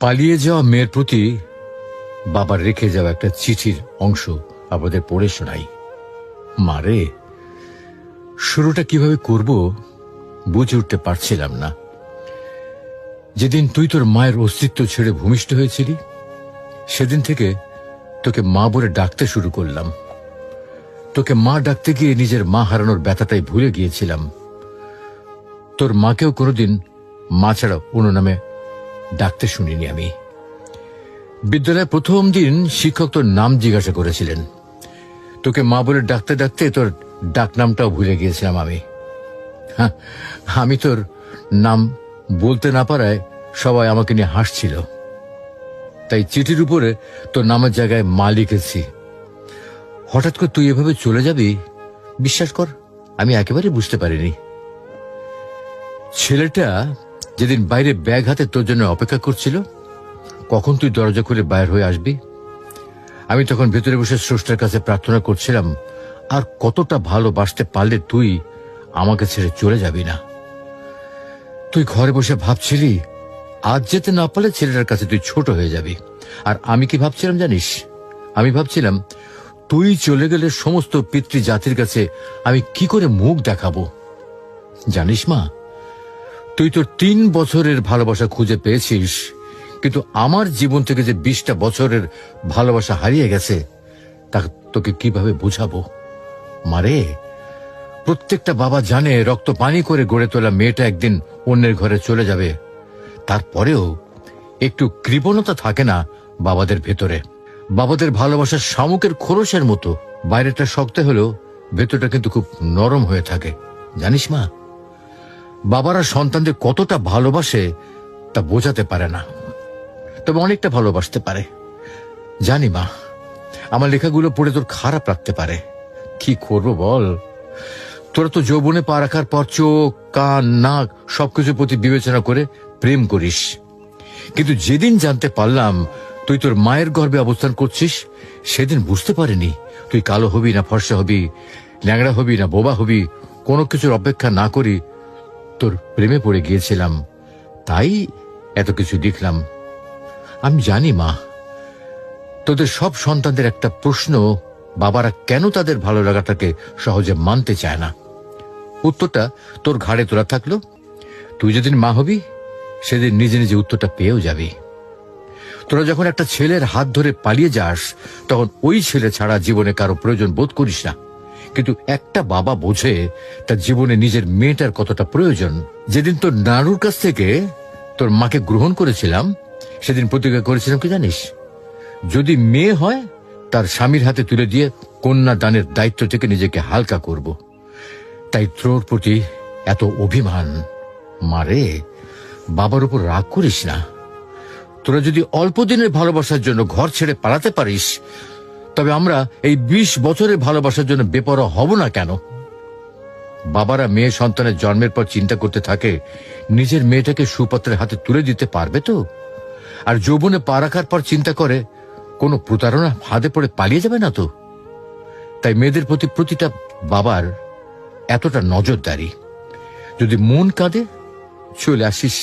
পালিয়ে যাওয়া মেয়ের প্রতি বাবার রেখে যাওয়া একটা চিঠির অংশ আপনাদের পড়ে শোনাই। মারে, শুরুটা কিভাবে করব বুঝে উঠতে পারছিলাম না। যেদিন তুই তোর মায়ের অস্তিত্ব ছেড়ে ভূমিষ্ঠ হয়েছিলি, সেদিন থেকে তোকে মা বলে ডাকতে শুরু করলাম। তোকে মা ডাকতে গিয়ে নিজের মা হারানোর ব্যথাটাই ভুলে গিয়েছিলাম। তোর মাকেও কোনোদিন মা ছাড়া অন্য নামে ডাকতে শুনিনি আমি। বিদ্যালয়ে প্রথম দিন শিক্ষক তোর নাম জিজ্ঞাসা করেছিলেন। তোকে মা বলে ডাকতে ডাকতে তোর ডাক নামটাও ভুলে গিয়েছিলাম আমি। আমি তোর নাম বলতে না পারায় সবাই আমাকে নিয়ে হাসছিল। তাই চিঠির উপরে তোর নামের জায়গায় মা লিখেছি। হঠাৎ করে তুই এভাবে চলে যাবি, বিশ্বাস কর আমি একেবারে বুঝতে পারিনি। ছেলেটা যেদিন বাইরে ব্যাগ হাতে তোর জন্য অপেক্ষা করছিল, কখন তুই দরজা খুলে বাইর হয়ে আসবি, আমি তখন ভেতরে বসে স্রষ্টার কাছে প্রার্থনা করছিলাম আর কতটা ভালোবাসতে পারলে তুই আমাকে ছেড়ে চলে যাবি না। তুই ঘরে বসে ভাবছিলি আজ যেতে না পারলে ছেলেটার কাছে তুই ছোট হয়ে যাবি। আর আমি কি ভাবছিলাম জানিস? আমি ভাবছিলাম তুই চলে গেলে সমস্ত পিতৃ জাতির কাছে আমি কি করে মুখ দেখাবো। জানিস মা, তুই তোর 3 বছরের ভালোবাসা খুঁজে পেয়েছিস, কিন্তু আমার জীবন থেকে যে 20টা বছরের ভালোবাসা হারিয়ে গেছে তা তোকে কিভাবে বুঝাবো। মারে, প্রত্যেকটা বাবা জানে রক্ত পানি করে গড়ে তোলা মেয়েটা একদিন অন্যের ঘরে চলে যাবে। তারপরেও একটু কৃপণতা থাকে না বাবাদের ভেতরে। বাবাদের ভালোবাসার শামুকের খোলসের মতো, বাইরেটা শক্ত হলেও ভেতরটা কিন্তু খুব নরম হয়ে থাকে। জানিস মা, বাবারা সন্তানদের কতটা ভালোবাসে তা বোঝাতে পারে না, তবে অনেকটা ভালোবাসতে পারে। জানি মা, আমার লেখাগুলো পড়ে তোর খারাপ লাগতে পারে। কি করবো বল, তোরা তো যৌবনে পা রাখার পর চোখ, কান, নাক সবকিছুর প্রতি বিবেচনা করে প্রেম করিস। কিন্তু যেদিন জানতে পারলাম তুই তোর মায়ের গর্ভে অবস্থান করছিস, সেদিন বুঝতে পারিনি তুই কালো হবি না ফর্সা হবি, ল্যাংড়া হবি না বোবা হবি। কোনো কিছুর অপেক্ষা না করি তোর প্রেমে পড়ে গিয়েছিলাম, তাই এত কিছু লিখলাম। আমি জানি মা, তোদের সব সন্তানদের একটা প্রশ্ন, বাবারা কেন তাদের ভালো লাগাটাকে সহজে মানতে চায় না। উত্তরটা তোর ঘাড়ে তোলা থাকলো। তুই যেদিন মা হবি সেদিন নিজে নিজে উত্তরটা পেয়েও যাবি। তোরা যখন একটা ছেলের হাত ধরে পালিয়ে যাস, তখন ওই ছেলে ছাড়া জীবনে কারো প্রয়োজন বোধ করিস না। কিন্তু একটা বাবা বোঝে তার জীবনে নিজের মেয়েটার কতটা প্রয়োজন। যেদিন তোর নানুর কাছ থেকে তোর মাকে গ্রহণ করেছিলাম, সেদিন প্রতিজ্ঞা করেছিলাম কি জানিস? যদি মেয়ে হয় তার স্বামীর হাতে তুলে দিয়ে কন্যা দানের দায়িত্ব থেকে নিজেকে হালকা করব। তাই তোর প্রতি এত অভিমান। মারে, বাবার উপর রাগ করিস না। তোরা যদি অল্প দিনের ভালোবাসার জন্য ঘর ছেড়ে পালাতে পারিস, তবে আমরা এই 20 বছরের ভালোবাসার জন্য বেপরোয়া হব না কেন? বাবারা মেয়ে সন্তানের জন্মের পর চিন্তা করতে থাকে নিজের মেয়েটাকে সুপাত্রের হাতে তুলে দিতে পারবে তো, আর যৌবনে পা রাখার পর চিন্তা করে কোনো প্রতারণা হাতে পড়ে পালিয়ে যাবে না তো। তাই মেয়েদের প্রতি প্রতিটা বাবার এতটা নজরদারি। যদি মন কাঁদে চলে আসিস।